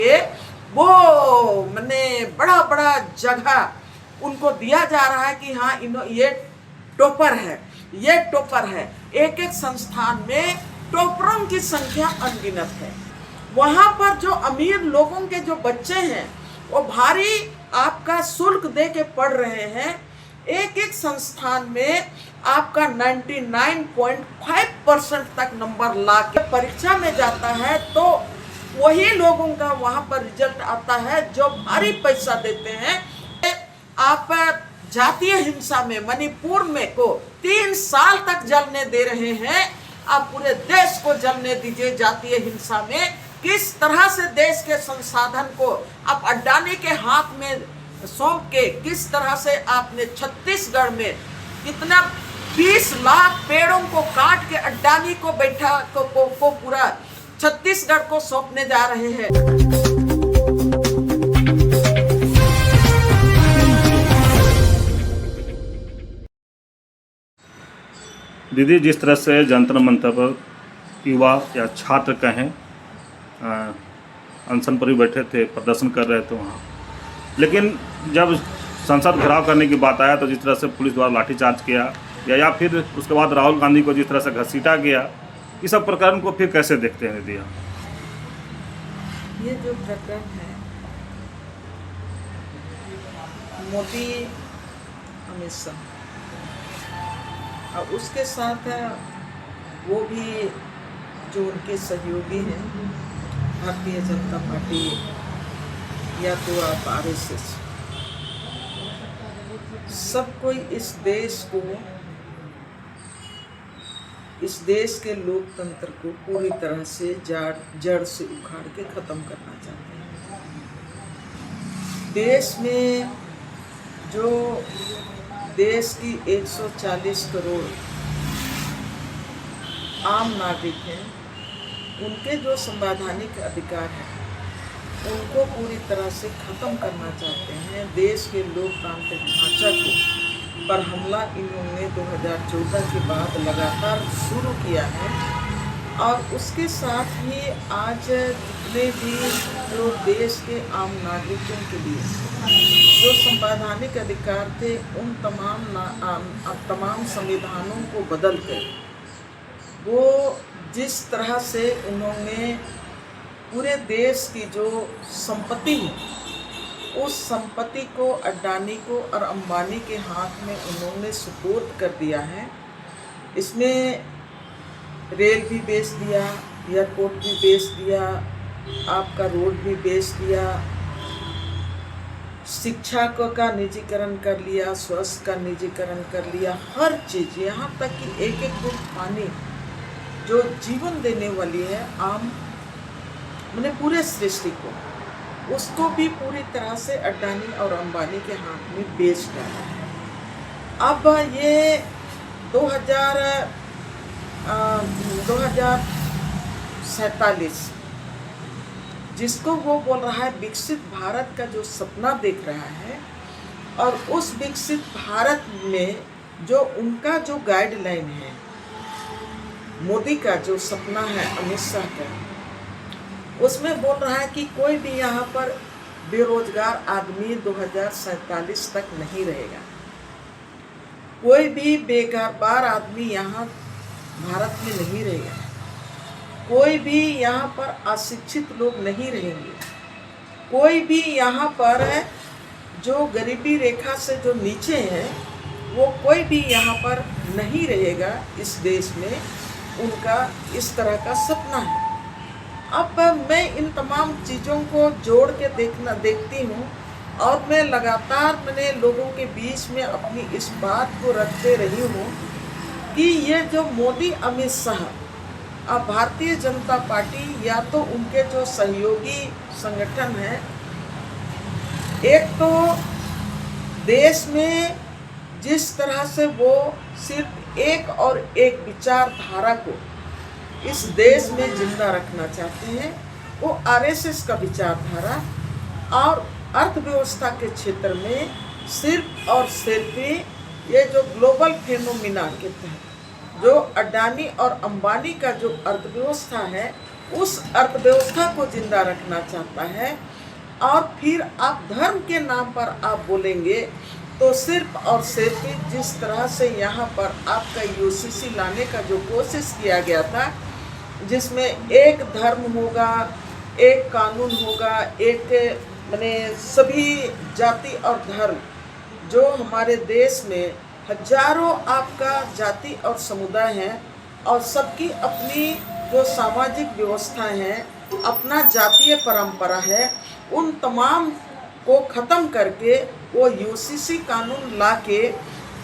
ये वो मैंने बड़ा बड़ा जगह उनको दिया जा रहा है कि हाँ ये टॉपर है, ये टॉपर है। एक एक संस्थान में टॉपरों की संख्या अनगिनत है। वहां पर जो अमीर लोगों के जो बच्चे हैं वो भारी आपका शुल्क दे के पढ़ रहे हैं। एक एक संस्थान में आपका 99.5% तक नंबर ला के परीक्षा में जाता है, तो वही लोगों का वहां पर रिजल्ट आता है जो भारी पैसा देते हैं। आप जातीय हिंसा में मणिपुर में को 3 साल तक जलने दे रहे हैं, आप पूरे देश को जलने दीजिए जातीय हिंसा में। किस तरह से देश के संसाधन को आप अडानी के हाथ में सौंप के, किस तरह से आपने छत्तीसगढ़ में कितना 20 लाख पेड़ों को काट के अडानी को बैठा को पूरा छत्तीसगढ़ को सौंपने जा रहे हैं। दीदी, जिस तरह से जंतर मंतर पर युवा या छात्र कहें अनशन पर भी बैठे थे, प्रदर्शन कर रहे थे वहाँ, लेकिन जब संसद घेराव करने की बात आया तो जिस तरह से पुलिस द्वारा लाठीचार्ज किया या फिर उसके बाद राहुल गांधी को जिस तरह से घसीटा गया, इस सब प्रकरण को फिर कैसे देखते हैं दीदी? ये जो प्रकरण है मोदी अमित शाह और उसके साथ वो भी जो उनके सहयोगी हैं, भारतीय जनता पार्टी या तो आप RSS, सब कोई इस देश के लोकतंत्र को पूरी तरह से जड़ से उखाड़ के खत्म करना चाहते हैं। देश में जो देश की 140 करोड़ आम नागरिक हैं, उनके जो संवैधानिक अधिकार हैं उनको पूरी तरह से खत्म करना चाहते हैं। देश के लोकतांत्रिक ढांचा को पर हमला इन्होंने 2014 के बाद लगातार शुरू किया है। और उसके साथ ही आज जितने भी जो देश के आम नागरिकों के लिए जो संवैधानिक अधिकार थे, उन तमाम संविधानों को बदल कर वो जिस तरह से उन्होंने पूरे देश की जो संपत्ति है, उस संपत्ति को अडानी को और अंबानी के हाथ में उन्होंने सुपुर्द कर दिया है। इसमें रेल भी बेच दिया, एयरपोर्ट भी बेच दिया, आपका रोड भी बेच दिया, शिक्षा का निजीकरण कर लिया, स्वास्थ्य का निजीकरण कर लिया, हर चीज़, यहाँ तक कि एक एक बूंद पानी जो जीवन देने वाली है आम मैंने पूरे सृष्टि को, उसको भी पूरी तरह से अडानी और अंबानी के हाथ में बेच डाला है। अब ये 2047 जिसको वो बोल रहा है विकसित भारत का जो सपना देख रहा है, और उस विकसित भारत में जो उनका जो गाइडलाइन है, मोदी का जो सपना है अमित शाह का, उसमें बोल रहा है कि कोई भी यहाँ पर बेरोजगार आदमी 2047 तक नहीं रहेगा। कोई भी बेकार आदमी यहाँ भारत में नहीं रहेगा। कोई भी यहाँ पर अशिक्षित लोग नहीं रहेंगे। कोई भी यहाँ पर जो गरीबी रेखा से जो नीचे है, वो कोई भी यहाँ पर नहीं रहेगा। इस देश में उनका इस तरह का सपना है। अब मैं इन तमाम चीज़ों को जोड़ के देखती हूँ, और मैं लगातार मैंने लोगों के बीच में अपनी इस बात को रखते रही हूँ कि ये जो मोदी अमित शाह अब भारतीय जनता पार्टी या तो उनके जो सहयोगी संगठन हैं, एक तो देश में जिस तरह से वो सिर्फ एक और एक विचारधारा को इस देश में जिंदा रखना चाहते हैं, वो RSS का विचारधारा, और अर्थव्यवस्था के क्षेत्र में सिर्फ और सिर्फ ये जो ग्लोबल फेनोमिना के तहत जो अडानी और अंबानी का जो अर्थव्यवस्था है, उस अर्थव्यवस्था को जिंदा रखना चाहता है, और फिर आप धर्म के नाम पर आप बोलेंगे तो सिर्फ और सिर्फ जिस तरह से यहाँ पर आपका यूसीसी लाने का जो कोशिश किया गया था, जिसमें एक धर्म होगा, एक कानून होगा, एक माने सभी जाति और धर्म, जो हमारे देश में हजारों आपका जाति और समुदाय हैं और सबकी अपनी जो सामाजिक व्यवस्थाएं हैं, अपना जातीय परंपरा है, उन तमाम को ख़त्म करके वो यूसीसी कानून ला के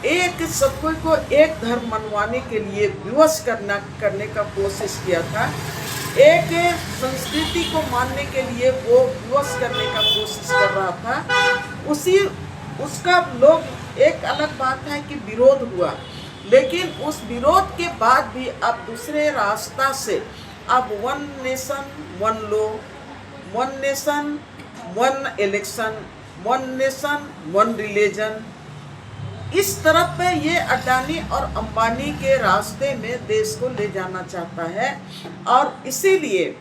एक सबको को एक धर्म मनवाने के लिए विवश करने का कोशिश किया था। एक संस्कृति को मानने के लिए वो विवश करने का कोशिश कर रहा था। उसका लोग, एक अलग बात है कि विरोध हुआ, लेकिन उस विरोध के बाद भी आप दूसरे रास्ता से आप one nation one law, one nation one election, one nation one religion, इस तरफ पे ये अडानी और अंबानी के रास्ते में देश को ले जाना चाहता है। और इसीलिए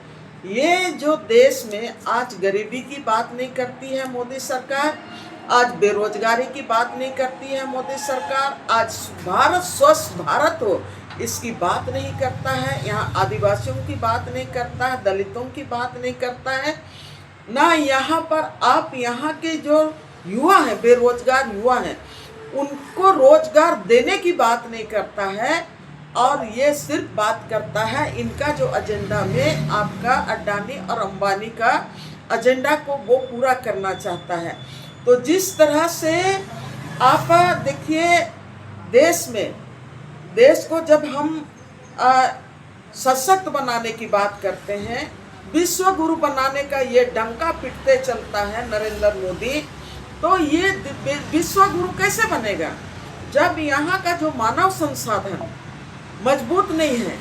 ये जो देश में आज गरीबी की बात नहीं करती है मोदी सरकार, आज बेरोजगारी की बात नहीं करती है मोदी सरकार, आज भारत स्वच्छ भारत हो इसकी बात नहीं करता है, यहाँ आदिवासियों की बात नहीं करता है, दलितों की बात नहीं करता है, ना यहाँ पर आप यहाँ के जो युवा हैं, बेरोजगार युवा हैं, उनको रोजगार देने की बात नहीं करता है। और ये सिर्फ बात करता है इनका जो एजेंडा में आपका अडानी और अंबानी का एजेंडा को वो पूरा करना चाहता है। तो जिस तरह से आप देखिए, देश को जब हम सशक्त बनाने की बात करते हैं, विश्व गुरु बनाने का ये डंका पिटते चलता है नरेंद्र मोदी, तो ये विश्व गुरु कैसे बनेगा जब यहाँ का जो मानव संसाधन मजबूत नहीं है,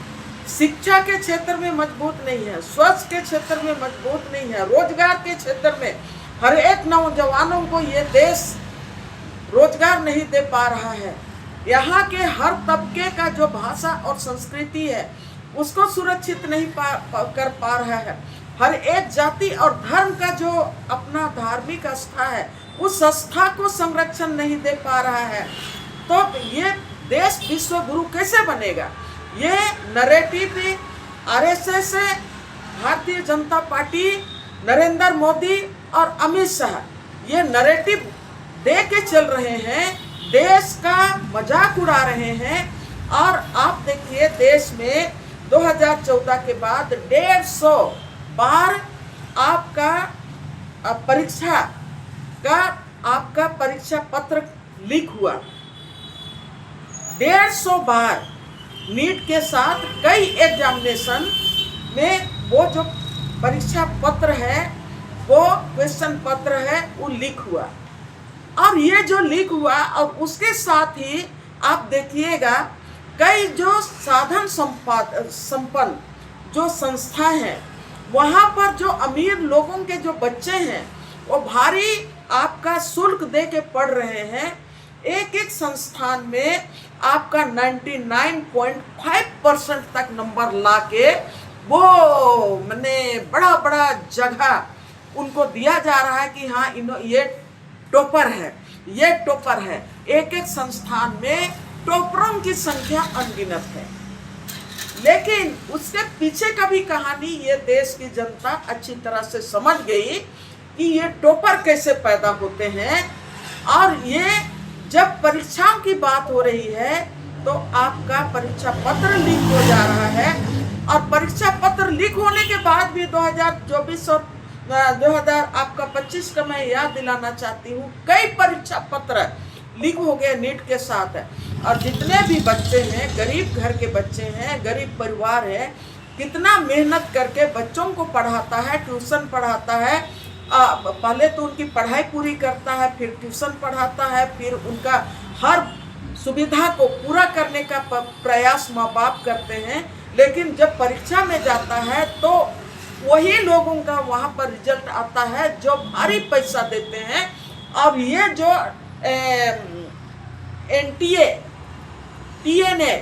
शिक्षा के क्षेत्र में मजबूत नहीं है, स्वास्थ्य के क्षेत्र में मजबूत नहीं है, रोजगार के क्षेत्र में हर एक नौजवानों को ये देश रोजगार नहीं दे पा रहा है, यहाँ के हर तबके का जो भाषा और संस्कृति है उसको सुरक्षित नहीं कर पा रहा है, हर एक जाति और धर्म का जो अपना धार्मिक आस्था है उस आस्था को संरक्षण नहीं दे पा रहा है, तो ये देश विश्व गुरु कैसे बनेगा? ये narrative RSS, Bharatiya Janata party, Narendra Modi और अमित शाह ये नैरेटिव दे के चल रहे हैं, देश का मजाक उड़ा रहे हैं। और आप देखिए, देश में 2014 के बाद 150 बार आपका परीक्षा पत्र लीक हुआ, 150 बार। नीट के साथ कई एग्जामिनेशन में वो जो परीक्षा पत्र है, वो क्वेश्चन पत्र है, वो लीक हुआ। और ये जो लीक हुआ, और उसके साथ ही आप देखिएगा कई जो साधन संपन्न जो संस्था हैं, वहाँ पर जो अमीर लोगों के जो बच्चे हैं वो भारी आपका शुल्क दे के पढ़ रहे हैं। एक एक संस्थान में आपका 99.5% तक नंबर लाके वो मैंने बड़ा बड़ा जगह उनको दिया जा रहा है कि हाँ ये टॉपर है, ये टॉपर है। एक एक संस्थान में टॉपरों की संख्या अनगिनत है, लेकिन उसके पीछे का भी कहानी ये देश की जनता अच्छी तरह से समझ गई कि ये टॉपर कैसे पैदा होते हैं। और ये जब परीक्षाओं की बात हो रही है तो आपका परीक्षा पत्र लीक हो जा रहा है, और परीक्षा पत्र लीक होने के बाद भी 2024 और 2025 का मैं याद दिलाना चाहती हूँ, कई परीक्षा पत्र लीक हो गए नीट के साथ। और जितने भी बच्चे हैं, गरीब घर के बच्चे हैं, गरीब परिवार है, कितना मेहनत करके बच्चों को पढ़ाता है, ट्यूशन पढ़ाता है, पहले तो उनकी पढ़ाई पूरी करता है, फिर ट्यूशन पढ़ाता है, फिर उनका हर सुविधा को पूरा करने का प्रयास माँ बाप करते हैं। लेकिन जब परीक्षा में जाता है तो वही लोगों का वहाँ पर रिजल्ट आता है जो भारी पैसा देते हैं। अब ये जो NTA, TNA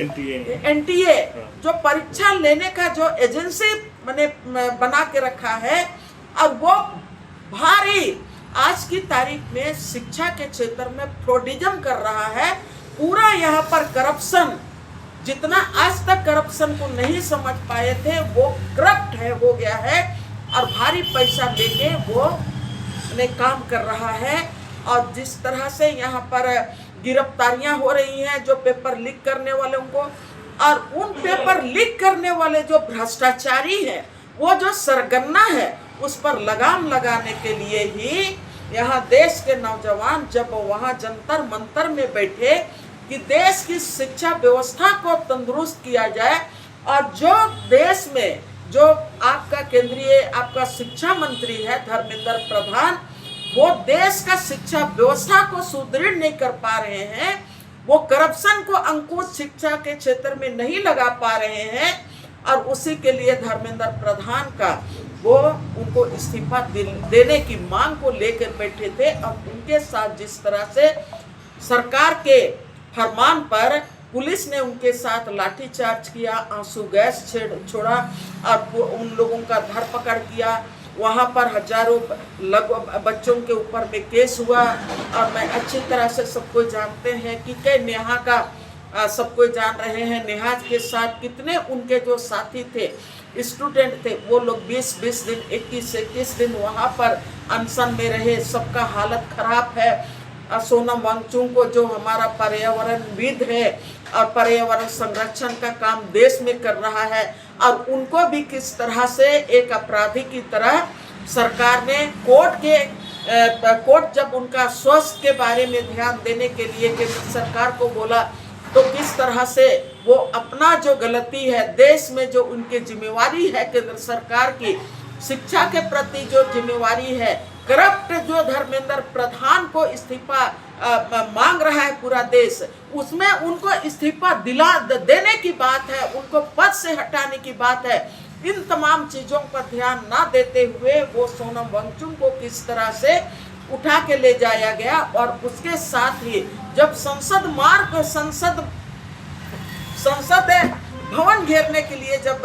एनटीए जो परीक्षा लेने का जो एजेंसी मैंने बना के रखा है, और वो भारी आज की तारीख में शिक्षा के क्षेत्र में फ्रॉडिज्म कर रहा है। पूरा यहाँ पर करप्शन, जितना आज तक करप्शन को नहीं समझ पाए थे वो करप्ट है, हो गया है, और भारी पैसा लेके वो ने काम कर रहा है। और जिस तरह से यहाँ पर गिरफ्तारियां हो रही हैं जो पेपर लीक करने वालों को, और उन पेपर लीक करने वाले जो भ्रष्टाचारी हैं, वो जो सरगना है, उस पर लगाम लगाने के लिए ही यहाँ देश के नौजवान जब वहाँ जंतर मंतर में बैठे कि देश की शिक्षा व्यवस्था को तंदुरुस्त किया जाए, और जो देश में जो आपका केंद्रीय आपका शिक्षा मंत्री है धर्मेंद्र प्रधान, वो देश का शिक्षा व्यवस्था को सुदृढ़ नहीं कर पा रहे हैं, वो करप्शन को अंकुश शिक्षा के क्षेत्र में नहीं लगा पा रहे हैं, और उसी के लिए धर्मेंद्र प्रधान का वो उनको इस्तीफा देने की मांग को लेकर बैठे थे। और उनके साथ जिस तरह से सरकार के फरमान पर पुलिस ने उनके साथ लाठीचार्ज किया, आंसू गैस छोड़ा, और उन लोगों का धरपकड़ किया, वहाँ पर हजारों बच्चों के ऊपर में केस हुआ। और मैं अच्छी तरह से सबको जानते हैं कि कई नेहा का सबको जान रहे हैं, नेहा के साथ कितने उनके जो साथी थे, स्टूडेंट थे, वो लोग 20-20 दिन 21-21 दिन वहाँ पर अनशन में रहे, सबका हालत खराब है। सोनम वांगचुक को जो हमारा पर्यावरणविद है और पर्यावरण संरक्षण का काम देश में कर रहा है, और उनको भी किस तरह से एक अपराधी की तरह सरकार ने कोर्ट जब उनका स्वास्थ्य के बारे में ध्यान देने के लिए केंद्र सरकार को बोला, तो किस तरह से वो अपना जो गलती है, देश में जो उनकी जिम्मेवारी है केंद्र सरकार की शिक्षा के प्रति जो जिम्मेवारी है, करप्ट जो धर्मेंद्र प्रधान को इस्तीफा मांग रहा है पूरा देश, उसमें उनको इस्तीफा देने की बात है, उनको पद से हटाने की बात है। इन तमाम चीजों पर ध्यान ना देते हुए वो सोनम वांगचुक को किस तरह से उठा के ले जाया गया। और उसके साथ ही जब संसद भवन घेरने के लिए जब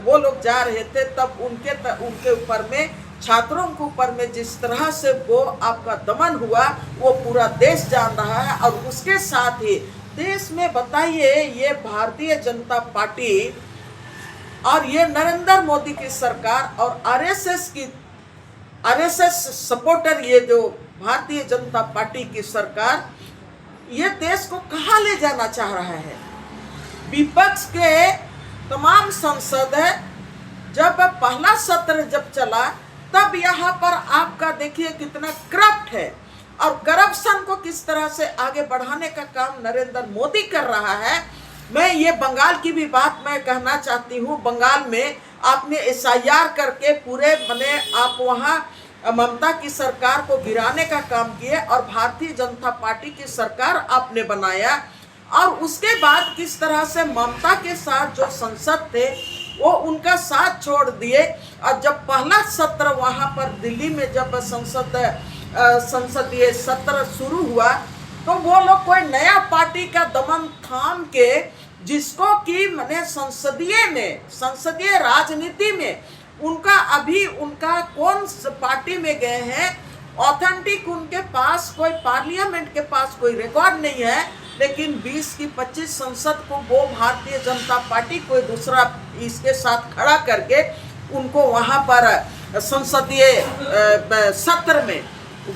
वो लोग जा रहे थे, तब उनके ऊपर में, छात्रों के ऊपर में जिस तरह से वो आपका दमन हुआ, वो पूरा देश जान रहा है। और उसके साथ ही देश में बताइए, ये भारतीय जनता पार्टी और ये नरेंद्र मोदी की सरकार और आरएसएस सपोर्टर, ये जो भारतीय जनता पार्टी की सरकार, ये देश को कहाँ ले जाना चाह रहा है। विपक्ष के तमाम संसद है, जब पहला सत्र जब चला, तब यहाँ पर आपका देखिए कितना करप्ट है, और करप्शन को किस तरह से आगे बढ़ाने का काम नरेंद्र मोदी कर रहा है। मैं ये बंगाल की भी बात मैं कहना चाहती हूँ। बंगाल में आपने एसआईआर करके पूरे आप वहाँ ममता की सरकार को गिराने का काम किए, और भारतीय जनता पार्टी की सरकार आपने बनाया, और उसके बाद किस तरह से ममता के साथ जो संसद थे वो उनका साथ छोड़ दिए। और जब पहला सत्र वहाँ पर दिल्ली में जब संसदीय सत्र शुरू हुआ, तो वो लोग कोई नया पार्टी का दमन थाम के, जिसको कि मैंने संसदीय राजनीति में उनका कौन पार्टी में गए हैं, ऑथेंटिक उनके पास कोई पार्लियामेंट के पास कोई रिकॉर्ड नहीं है, लेकिन 20 की 25 संसद को वो भारतीय जनता पार्टी कोई दूसरा इसके साथ खड़ा करके उनको वहाँ पर संसदीय सत्र में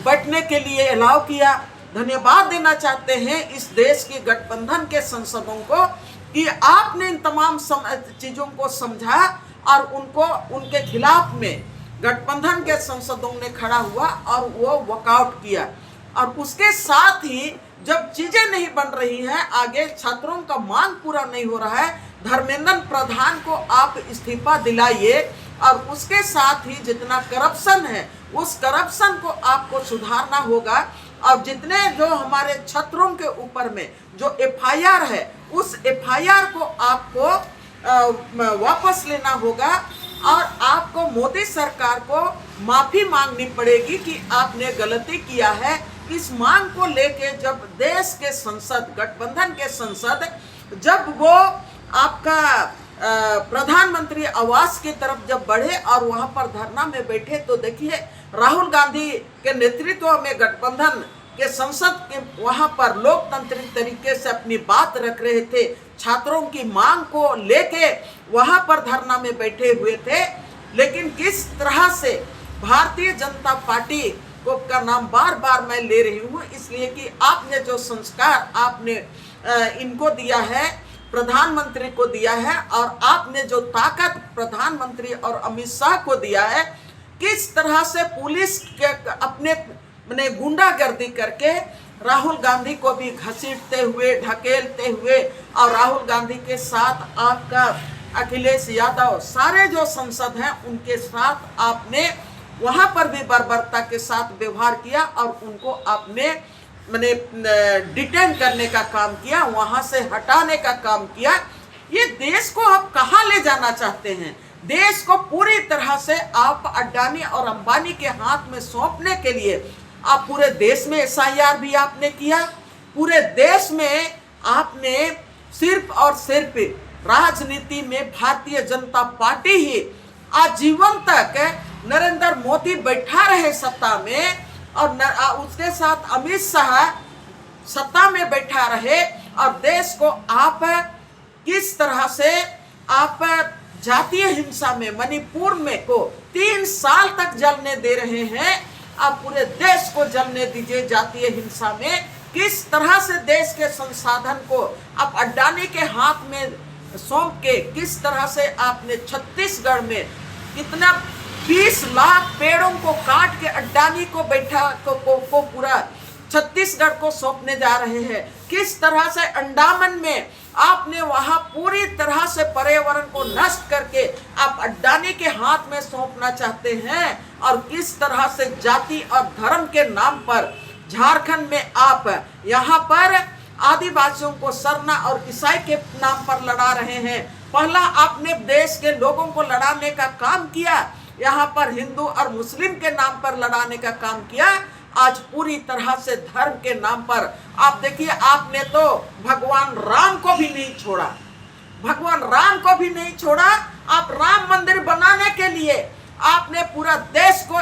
बैठने के लिए अलाउ किया। धन्यवाद देना चाहते हैं इस देश के गठबंधन के सांसदों को कि आपने इन तमाम चीज़ों को समझा, और उनके खिलाफ में गठबंधन के सांसदों ने खड़ा हुआ और वो वॉकआउट किया। और उसके साथ ही जब चीजें नहीं बन रही हैं, आगे छात्रों का मांग पूरा नहीं हो रहा है, धर्मेंद्र प्रधान को आप इस्तीफा दिलाइए, और उसके साथ ही जितना करप्शन है उस करप्शन को आपको सुधारना होगा। और जितने जो हमारे छात्रों के ऊपर में जो एफआईआर है, उस एफआईआर को आपको वापस लेना होगा, और आपको मोदी सरकार को माफी मांगनी पड़ेगी कि आपने गलती किया है। इस मांग को लेके जब देश के संसद, गठबंधन के संसद जब वो आपका प्रधानमंत्री आवास की तरफ जब बढ़े और वहां पर धरना में बैठे, तो देखिए राहुल गांधी के नेतृत्व में गठबंधन के संसद के वहां पर लोकतांत्रिक तरीके से अपनी बात रख रहे थे, छात्रों की मांग को लेके वहां पर धरना में बैठे हुए थे। लेकिन किस तरह से भारतीय जनता पार्टी को का नाम बार बार मैं ले रही हूँ, इसलिए कि आपने जो संस्कार आपने इनको दिया है, प्रधानमंत्री को दिया है, और आपने जो ताकत प्रधानमंत्री और अमित शाह को दिया है, किस तरह से पुलिस के अपने गुंडागर्दी करके राहुल गांधी को भी घसीटते हुए, ढकेलते हुए, और राहुल गांधी के साथ आपका अखिलेश यादव, सारे जो संसद हैं उनके साथ आपने वहां पर भी बर्बरता के साथ व्यवहार किया और उनको आपने डिटेन करने का काम किया, वहां से हटाने का काम किया। ये देश को आप कहाँ ले जाना चाहते हैं? देश को पूरी तरह से आप अडानी और अंबानी के हाथ में सौंपने के लिए आप पूरे देश में SIR भी आपने किया, पूरे देश में आपने सिर्फ और सिर्फ राजनीति में भारतीय जनता पार्टी ही आजीवन तक नरेंद्र मोदी बैठा रहे सत्ता में, और उसके साथ अमित शाह सत्ता में बैठा रहे, और देश को आप किस तरह से आप जातीय हिंसा में मणिपुर में को 3 साल तक जलने दे रहे हैं। आप पूरे देश को जलने दीजिए जातीय हिंसा में। किस तरह से देश के संसाधन को आप अडानी के हाथ में सौंप के, किस तरह से आपने छत्तीसगढ़ में कितना 20 लाख पेड़ों को काट के अडानी को बैठा को पूरा छत्तीसगढ़ को सौंपने जा रहे हैं। किस तरह से अंडमान में आपने वहां पूरी तरह से पर्यावरण को नष्ट करके आप अडानी के हाथ में सौंपना चाहते हैं, और किस तरह से जाति और धर्म के नाम पर झारखंड में आप यहाँ पर आदिवासियों को सरना और ईसाई के नाम पर लड़ा रहे हैं। पहला आपने देश के लोगों को लड़ाने का काम किया, यहाँ पर हिंदू और मुस्लिम के नाम पर लड़ाने का काम किया। आज पूरी तरह से धर्म के नाम पर आप देखिए, आपने तो भगवान राम को भी नहीं छोड़ा, भगवान राम को भी नहीं छोड़ा। आप राम मंदिर बनाने के लिए आपने पूरा देश को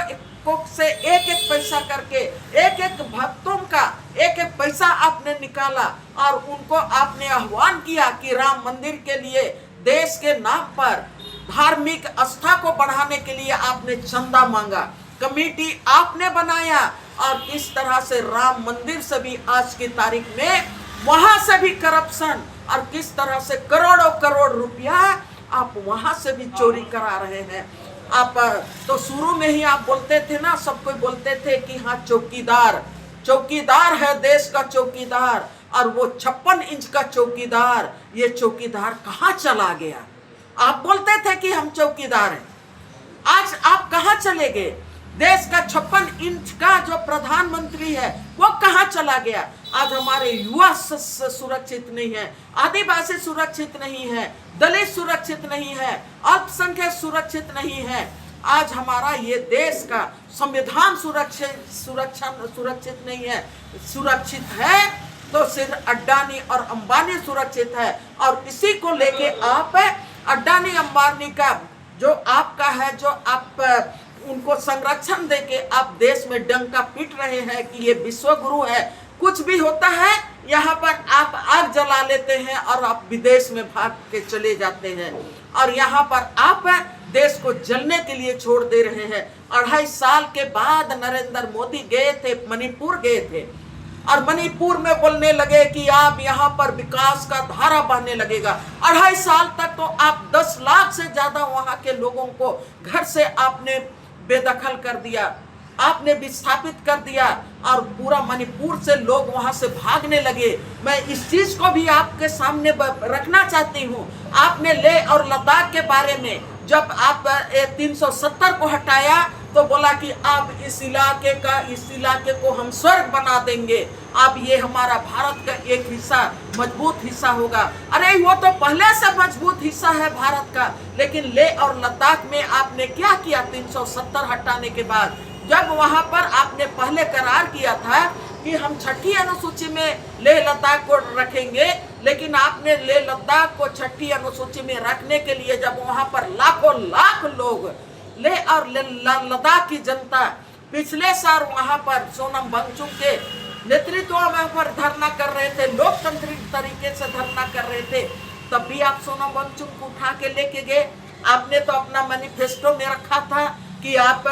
से एक एक पैसा करके, एक एक भक्तों का एक एक पैसा आपने निकाला, और उनको आपने आह्वान किया कि राम मंदिर के लिए देश के नाम पर धार्मिक आस्था को बढ़ाने के लिए आपने चंदा मांगा, कमेटी आपने बनाया, और किस तरह से राम मंदिर से भी आज की तारीख में वहां से भी करप्शन, और किस तरह से करोड़ों करोड़ रुपया आप वहां से भी चोरी करा रहे हैं। आप तो शुरू में ही आप बोलते थे ना, सब कोई बोलते थे कि हाँ चौकीदार, चौकीदार है देश का चौकीदार, और वो 56 इंच का चौकीदार, ये चौकीदार कहाँ चला गया? आप बोलते थे कि हम चौकीदार हैं, आज आप कहाँ चले गए? देश का 56 इंच का जो प्रधानमंत्री है वो कहाँ चला गया? आज हमारे युवा सुरक्षित नहीं है, आदिवासी सुरक्षित नहीं है, दलित सुरक्षित नहीं है, अल्पसंख्यक सुरक्षित नहीं है। आज हमारा ये देश का संविधान सुरक्षित नहीं है। सुरक्षित है तो सिर्फ अडानी और अंबानी सुरक्षित है, और इसी को लेके आप अडानी अंबानी का जो आपका है, जो आप उनको संरक्षण देके आप देश में डंका पीट रहे हैं कि ये विश्व गुरु है। कुछ भी होता है यहाँ पर आप आग जला लेते हैं और आप विदेश में भाग के चले जाते हैं, और यहाँ पर आप देश को जलने के लिए छोड़ दे रहे हैं। 2.5 साल के बाद नरेंद्र मोदी गए थे, मणिपुर गए थे, और मणिपुर में बोलने लगे कि आप यहाँ पर विकास का धारा बहने लगेगा। 2.5 साल तक तो आप 10 लाख से ज्यादा वहाँ के लोगों को घर से आपने बेदखल कर दिया, आपने विस्थापित कर दिया, और पूरा मणिपुर से लोग वहां से भागने लगे। मैं इस चीज को भी आपके सामने रखना चाहती हूँ। आपने लेह और लद्दाख के बारे में जब आप 370 को हटाया तो बोला कि आप इस इलाके को हम स्वर्ग बना देंगे, अब ये हमारा भारत का एक हिस्सा, मजबूत हिस्सा होगा। अरे वो तो पहले से मजबूत हिस्सा है भारत का, लेकिन लेह और लद्दाख में आपने क्या किया? 370 हटाने के बाद जब वहां पर आपने पहले करार किया था कि हम छठी अनुसूची में लेह लद्दाख को रखेंगे, लेकिन आपने लेह लद्दाख को छठी अनुसूची में रखने के लिए जब वहां पर लाखों लाख लोग लेह और लद्दाख की जनता पिछले साल वहां पर सोनम वांगचुक के नेतृत्व में पर धरना कर रहे थे, लोकतांत्रिक तरीके से धरना कर रहे थे, तब भी आप सोनम वांगचुक को उठा के लेके गए। आपने तो अपना मैनिफेस्टो में रखा था कि आप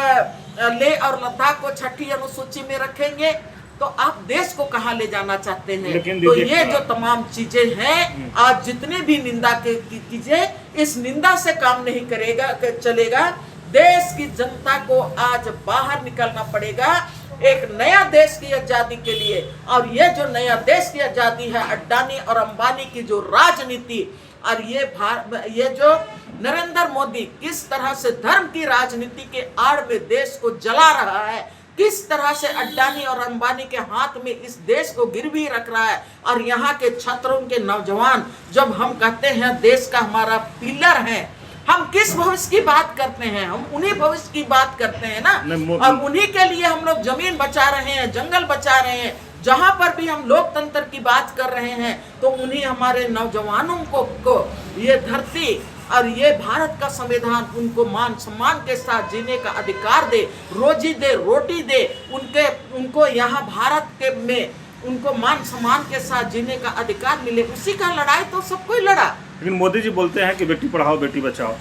लेह और लद्दाख को छठी अनुसूची में रखेंगे, तो आप देश को कहाँ ले जाना चाहते हैं? तो ये जो तमाम चीजें हैं, आज जितने भी निंदा कीजिए, इस निंदा से काम नहीं करेगा चलेगा। देश की जनता को आज बाहर निकलना पड़ेगा एक नया देश की आजादी के लिए। और ये जो नया देश की आजादी है, अडानी और अंबानी की जो राजनीति और ये जो नरेंद्र मोदी किस तरह से धर्म की राजनीति के आड़ में देश को जला रहा है, किस तरह से अडानी और अंबानी के हाथ में इस देश को गिरवी रख रहा है, और यहाँ के छात्रों के नौजवान, जब हम कहते हैं देश का हमारा पिलर है, हम किस भविष्य की बात करते हैं? हम उन्हीं भविष्य की बात करते हैं ना, और उन्हीं के लिए हम लोग जमीन बचा रहे हैं, जंगल बचा रहे हैं। जहां पर भी हम लोकतंत्र की बात कर रहे हैं, तो उन्हीं हमारे नौजवानों को ये धरती और ये भारत का संविधान उनको मान सम्मान के साथ जीने का अधिकार दे, रोजी दे, रोटी दे, उनको यहाँ भारत के में उनको मान सम्मान के साथ जीने का अधिकार मिले। उसी का लड़ाई तो सब कोई लड़ा। लेकिन मोदी जी बोलते हैं कि बेटी पढ़ाओ बेटी बचाओ,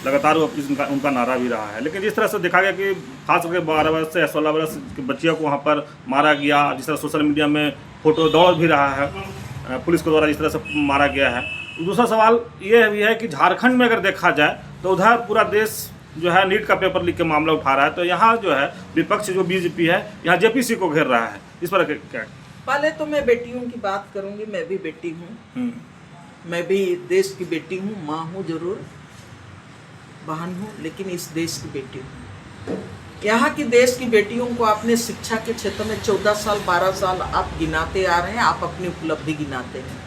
लगातार वो उनका नारा भी रहा है। लेकिन जिस तरह से देखा गया कि खास करके 12 वर्ष से 16 वर्ष की बच्चियों को वहाँ पर मारा गया, जिस तरह सोशल मीडिया में फोटो दौड़ भी रहा है पुलिस के द्वारा जिस तरह से मारा गया है। दूसरा सवाल ये भी है कि झारखंड में अगर देखा जाए तो उधर पूरा देश जो है नीट का पेपर लीक के मामला उठा रहा है, तो यहाँ जो है विपक्ष जो बीजेपी है यहाँ जेपीसी को घेर रहा है। इस पर क्या? पहले तो मैं बेटियों की बात करूँगी। मैं भी बेटी हूँ, मैं भी देश की बेटी हूँ, माँ हूँ जरूर, बहन हूँ, लेकिन इस देश की बेटी हूँ। यहाँ की देश की बेटियों को आपने शिक्षा के क्षेत्र में 14 साल 12 साल आप गिनाते आ रहे हैं, आप अपनी उपलब्धि गिनाते हैं।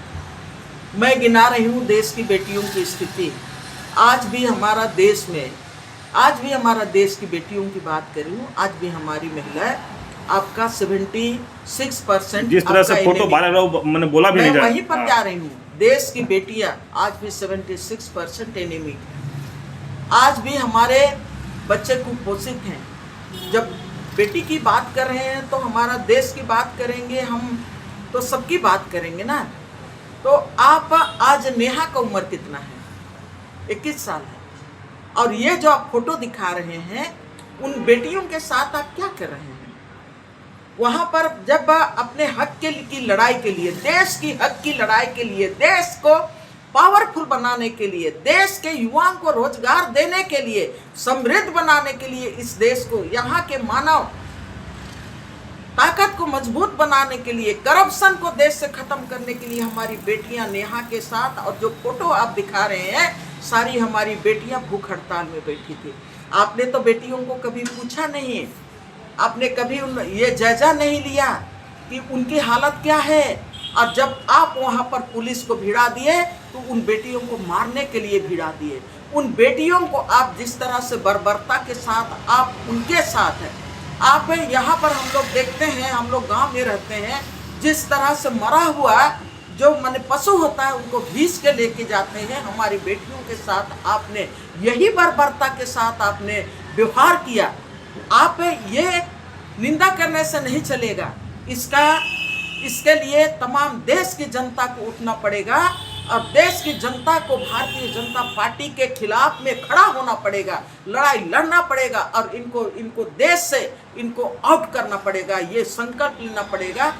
मैं गिना रही हूँ देश की बेटियों की स्थिति। आज भी हमारा देश में, आज भी हमारा देश की बेटियों की बात कर रही हूँ, आज भी हमारी महिलाएं आपका 76% जिस तरह से फोटो वायरल मैंने बोला भी नहीं, वहीं पर जा रही हूँ। देश की बेटियां आज भी 76% एनीमिक है। आज भी हमारे बच्चे कुपोषित हैं। जब बेटी की बात कर रहे हैं तो हमारा देश की बात करेंगे, हम तो सबकी बात करेंगे ना। तो आप आज नेहा का उम्र कितना है? 21 साल है। और ये जो आप फोटो दिखा रहे हैं, उन बेटियों के साथ आप क्या कर रहे हैं? वहां पर जब अपने हक की लड़ाई के लिए, देश की हक की लड़ाई के लिए, देश को पावरफुल बनाने के लिए, देश के युवाओं को रोजगार देने के लिए, समृद्ध बनाने के लिए, इस देश को, यहाँ के मानव ताकत को मजबूत बनाने के लिए, करप्शन को देश से खत्म करने के लिए हमारी बेटियां नेहा के साथ, और जो फोटो आप दिखा रहे हैं, सारी हमारी बेटियां भूख हड़ताल में बैठी थी। आपने तो बेटियों को कभी पूछा नहीं, आपने कभी ये जायजा नहीं लिया कि उनकी हालत क्या है। और जब आप वहाँ पर पुलिस को भिड़ा दिए तो उन बेटियों को मारने के लिए भिड़ा दिए। उन बेटियों को आप जिस तरह से बर्बरता के साथ आप उनके साथ हैं, आप यहाँ पर हम लोग देखते हैं, हम लोग गांव में रहते हैं, जिस तरह से मरा हुआ जो माने पशु होता है उनको घीस के लेके जाते हैं, हमारी बेटियों के साथ आपने यही बर्बरता के साथ आपने व्यवहार किया। आप ये निंदा करने से नहीं चलेगा, इसके लिए तमाम देश की जनता को उठना पड़ेगा और देश की जनता को भारतीय जनता पार्टी के खिलाफ में खड़ा होना पड़ेगा, लड़ाई लड़ना पड़ेगा और इनको देश से इनको आउट करना पड़ेगा। ये संकल्प लेना पड़ेगा।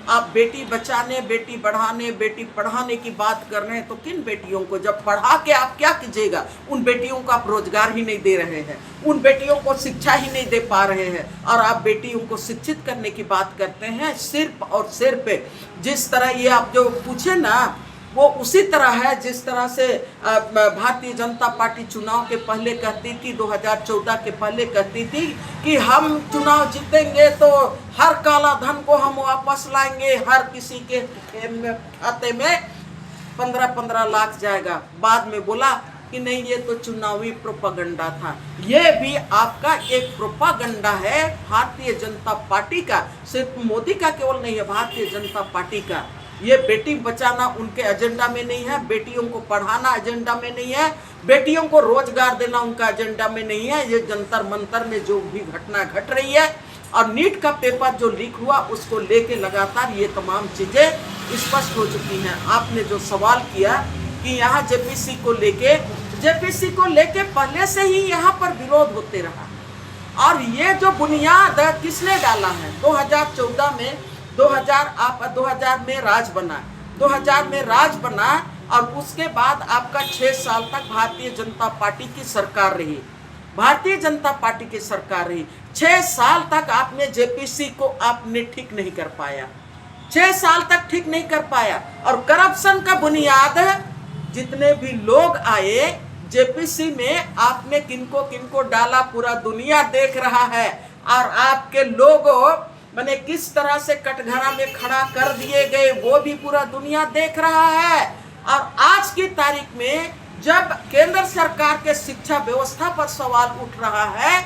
आप बेटी बचाने, बेटी बढ़ाने, बेटी पढ़ाने की बात कर रहे हैं, तो किन बेटियों को जब पढ़ा के आप क्या कीजिएगा? उन बेटियों को आप रोजगार ही नहीं दे रहे हैं, उन बेटियों को शिक्षा ही नहीं दे पा रहे हैं, और आप बेटियों को शिक्षित करने की बात करते हैं सिर्फ और सिर्फ जिस तरह ये आप जो पूछे ना, वो उसी तरह है जिस तरह से भारतीय जनता पार्टी चुनाव के पहले कहती थी, 2014 के पहले कहती थी कि हम चुनाव जीतेंगे तो हर काला धन को हम वापस लाएंगे, हर किसी के खाते में 15-15 लाख जाएगा। बाद में बोला कि नहीं ये तो चुनावी प्रोपागंडा था। ये भी आपका एक प्रोपागंडा है भारतीय जनता पार्टी का, सिर्फ मोदी का केवल नहीं है, भारतीय जनता पार्टी का। ये बेटी बचाना उनके एजेंडा में नहीं है, बेटियों को पढ़ाना एजेंडा में नहीं है, बेटियों को रोजगार देना उनका एजेंडा में नहीं है। ये जंतर मंतर में जो भी घटना घट रही है और नीट का पेपर जो लीक हुआ उसको लेके लगातार ये तमाम चीजें स्पष्ट हो चुकी हैं। आपने जो सवाल किया कि यहाँ जेपीसी को लेके पहले से ही यहाँ पर विरोध होते रहा। और ये जो बुनियाद किसने डाला है 2014 में 2000 में राज बना, 2000 में राज बना और उसके बाद आपका 6 साल तक भारतीय जनता पार्टी की सरकार रही। भारतीय जनता पार्टी की सरकार रही 6 साल तक। आपने जेपीसी को आपने ठीक नहीं कर पाया, 6 साल तक ठीक नहीं कर पाया। और करप्शन का बुनियाद जितने भी लोग आए जेपीसी में, आपने किनको किनको डाला पूरा दुनिया देख रहा है। और आपके लोगों मैंने किस तरह से कटघरा में खड़ा कर दिए गए वो भी पूरा दुनिया देख रहा है। और आज की तारीख में जब केंद्र सरकार के शिक्षा व्यवस्था पर सवाल उठ रहा है,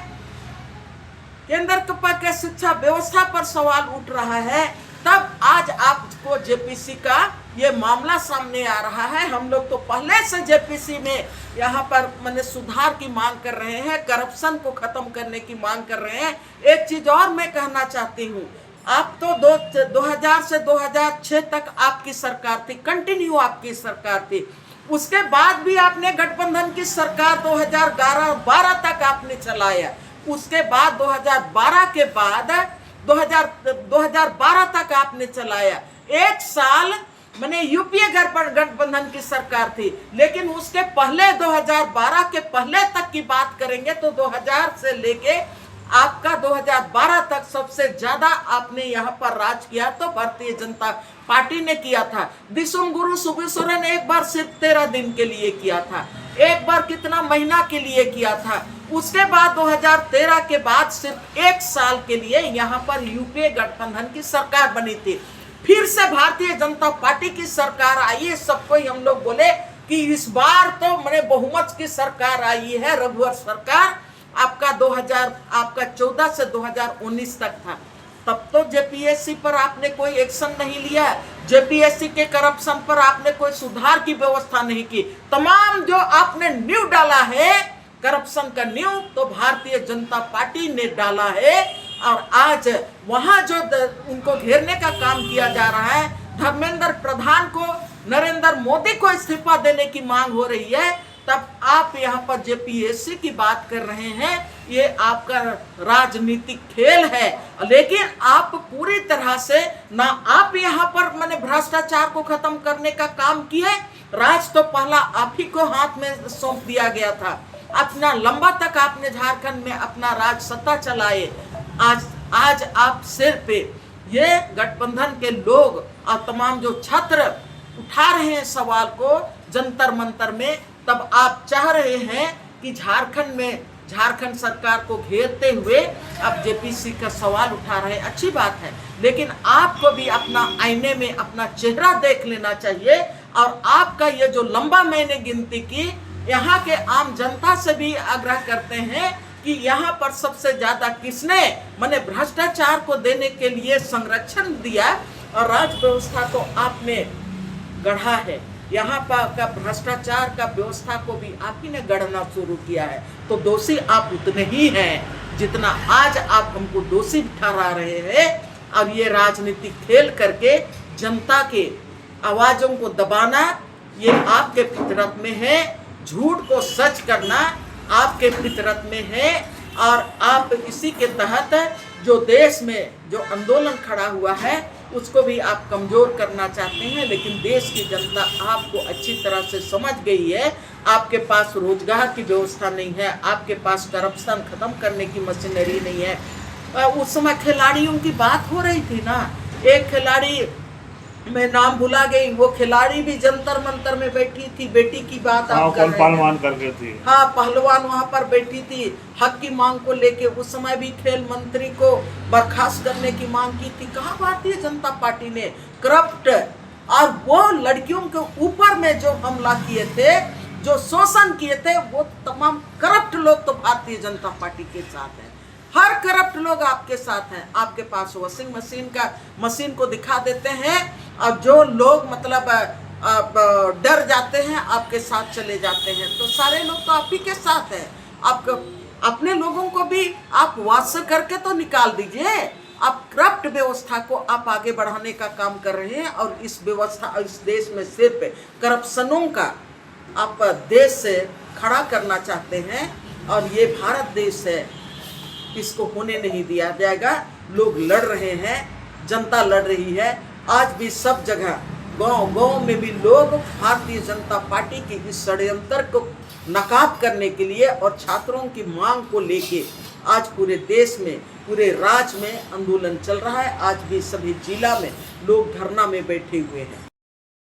केंद्र के शिक्षा व्यवस्था पर सवाल उठ रहा है, तब आज आपको जेपीसी का ये मामला सामने आ रहा है। हम लोग तो पहले से जेपीसी में यहाँ पर मैंने सुधार की मांग कर रहे हैं, करप्शन को खत्म करने की मांग कर रहे हैं। एक चीज और मैं कहना चाहती हूँ, आप तो 2000 से 2006 तक आपकी सरकार थी, कंटिन्यू आपकी सरकार थी। उसके बाद भी आपने गठबंधन की सरकार 2011-12 तक आपने चलाया। उसके बाद 2012 के बाद 2012 तक आपने चलाया। 1 साल मैंने यूपीए गठबंधन की सरकार थी, लेकिन उसके पहले 2012 के पहले तक की बात करेंगे तो 2000 से लेके आपका 2012 तक सबसे ज्यादा आपने यहाँ पर राज किया तो भारतीय जनता पार्टी ने किया था। दिसुम गुरु सुबह सोरेन एक बार सिर्फ 13 दिन के लिए किया था, एक बार कितना महीना के लिए किया था। उसके बाद 2013 के बाद सिर्फ 1 साल के लिए यहाँ पर यूपीए गठबंधन की सरकार बनी थी। फिर से भारतीय जनता पार्टी की सरकार आई है। सबको हम लोग बोले कि इस बार तो मैंने बहुमत की सरकार आई है, रघुवर सरकार। आपका 14 से 2019 तक था, तब तो जेपीएससी पर आपने कोई एक्शन नहीं लिया, जेपीएससी के करप्शन पर आपने कोई सुधार की व्यवस्था नहीं की। तमाम जो आपने नींव डाला है करप्शन का नींव तो भारतीय जनता पार्टी ने डाला है। और आज वहां जो उनको घेरने का काम किया जा रहा है, धर्मेंद्र प्रधान को, नरेंद्र मोदी को इस्तीफा देने की मांग हो रही है, तब आप यहाँ पर जेपीएससी की बात कर रहे हैं। ये आपका राजनीतिक खेल है, लेकिन आप पूरी तरह से ना आप यहाँ पर मैंने भ्रष्टाचार को खत्म करने का काम किए। राज तो पहला आप ही को हाथ में सौंप दिया गया था। अपना लंबा तक आपने झारखंड में अपना राज सत्ता चलाए। आज आप सिर पे ये गठबंधन के लोग और तमाम जो छात्र उठा रहे हैं सवाल को जंतर मंतर में, तब आप चाह रहे हैं कि झारखंड सरकार को घेरते हुए आप जेपीसी का सवाल उठा रहे हैं। अच्छी बात है, लेकिन आपको भी अपना आईने में अपना चेहरा देख लेना चाहिए। और आपका ये जो लंबा मैंने गिनती की, यहाँ के आम जनता से भी आग्रह करते हैं कि यहाँ पर सबसे ज्यादा किसने मैंने भ्रष्टाचार को देने के लिए संरक्षण दिया और राज व्यवस्था को आपने गढ़ा है। यहाँ पर का भ्रष्टाचार का व्यवस्था को भी आप ही ने गढ़ना शुरू किया है, तो दोषी आप उतने ही हैं जितना आज आप हमको दोषी ठहरा रहे हैं। और ये राजनीतिक खेल करके जनता के आवाजों को दबाना ये आपके फितरत में है, झूठ को सच करना आपके फितरत में है। और आप इसी के तहत जो देश में जो आंदोलन खड़ा हुआ है उसको भी आप कमजोर करना चाहते हैं, लेकिन देश की जनता आपको अच्छी तरह से समझ गई है। आपके पास रोजगार की व्यवस्था नहीं है, आपके पास करप्शन खत्म करने की मशीनरी नहीं है। उस समय खिलाड़ियों की बात हो रही थी ना, एक खिलाड़ी मैं नाम भुला गई, वो खिलाड़ी भी जंतर मंतर में बैठी थी, बेटी की बात आप कर रहे हैं। पहलवान करके थी, हाँ पहलवान वहाँ पर बैठी थी हक की मांग को लेके। उस समय भी खेल मंत्री को बर्खास्त करने की मांग की थी। कहाँ भारतीय जनता पार्टी ने करप्ट और वो लड़कियों के ऊपर में जो हमला किए थे जो शोषण किए थे वो तमाम करप्ट लोग तो भारतीय जनता पार्टी के साथ हैं। हर करप्ट लोग आपके साथ हैं। आपके पास वॉशिंग मशीन को दिखा देते हैं और जो लोग मतलब डर जाते हैं आपके साथ चले जाते हैं। तो सारे लोग तो आप ही के साथ हैं। आप अपने लोगों को भी आप वास करके तो निकाल दीजिए। आप करप्ट व्यवस्था को आप आगे बढ़ाने का काम कर रहे हैं और इस व्यवस्था, इस देश में सिर्फ करप्शनों का आप देश से खड़ा करना चाहते हैं और ये भारत देश है, इसको होने नहीं दिया जाएगा। लोग लड़ रहे हैं, जनता लड़ रही है। आज भी सब जगह गांव में भी लोग भारतीय जनता पार्टी के इस षड्यंत्र को नकाब करने के लिए और छात्रों की मांग को लेके आज पूरे देश में, पूरे राज्य में आंदोलन चल रहा है। आज भी सभी जिला में लोग धरना में बैठे हुए हैं।